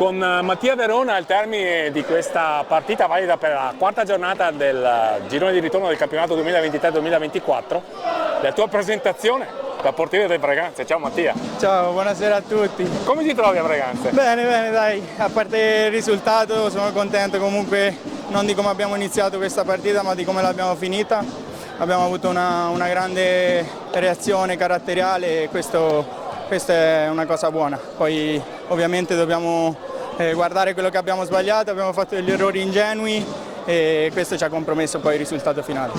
Con Mattia Verona al termine di questa partita valida per la quarta giornata del girone di ritorno del campionato 2023-2024, la tua presentazione da portiere del Breganze. Ciao Mattia. Ciao, buonasera a tutti. Come ti trovi a Breganze? Bene, dai, a parte il risultato sono contento comunque non di come abbiamo iniziato questa partita ma di come l'abbiamo finita. Abbiamo avuto una grande reazione caratteriale e questa è una cosa buona. Poi ovviamente dobbiamo guardare quello che abbiamo sbagliato, abbiamo fatto degli errori ingenui e questo ci ha compromesso poi il risultato finale.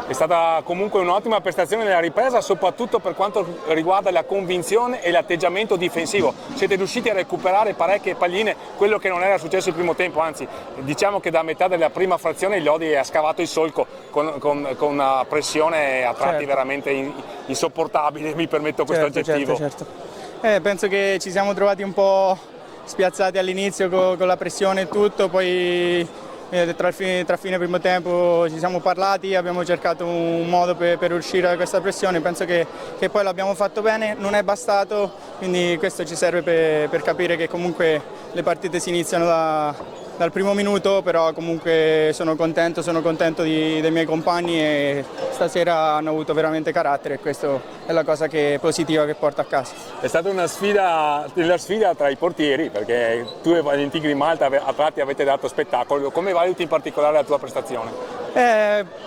È stata comunque un'ottima prestazione nella ripresa, soprattutto per quanto riguarda la convinzione e l'atteggiamento difensivo. Siete riusciti a recuperare parecchie palline, quello che non era successo il primo tempo, anzi diciamo che da metà della prima frazione il Lodi ha scavato il solco con una pressione a tratti veramente insopportabile, mi permetto questo aggettivo. Certo. Penso che ci siamo trovati un po' spiazzati all'inizio con la pressione e tutto, poi tra fine primo tempo ci siamo parlati, abbiamo cercato un modo per uscire da questa pressione, penso che poi l'abbiamo fatto bene, non è bastato, quindi questo ci serve per capire che comunque le partite si iniziano dal primo minuto, però comunque sono contento dei miei compagni e stasera hanno avuto veramente carattere e questa è la cosa positiva che porto a casa. È stata una sfida tra i portieri, perché tu e Valentin Grimalta a tratti avete dato spettacolo. Come valuti in particolare la tua prestazione?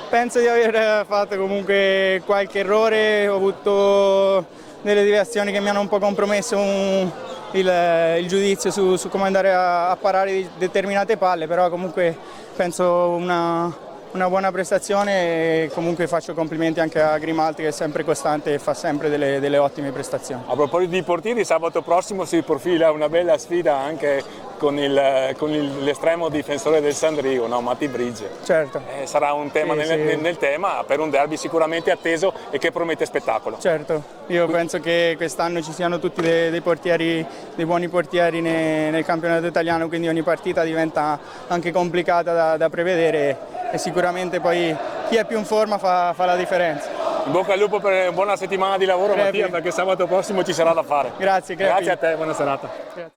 Penso di aver fatto comunque qualche errore, ho avuto delle deviazioni che mi hanno un po' compromesso il giudizio su come andare a parare determinate palle, però comunque penso una buona prestazione e comunque faccio complimenti anche a Grimaldi che è sempre costante e fa sempre delle ottime prestazioni. A proposito di portieri, sabato prossimo si profila una bella sfida anche con l'estremo difensore del Sandrigo, no? Matti Bridge. Certo. Sarà un tema nel tema per un derby sicuramente atteso e che promette spettacolo. Certo, io penso che quest'anno ci siano tutti dei buoni portieri nel campionato italiano, quindi ogni partita diventa anche complicata da prevedere e sicuramente poi chi è più in forma fa la differenza. In bocca al lupo per una buona settimana di lavoro, Mattia, perché sabato prossimo ci sarà da fare. Grazie a te, buona serata. Grazie.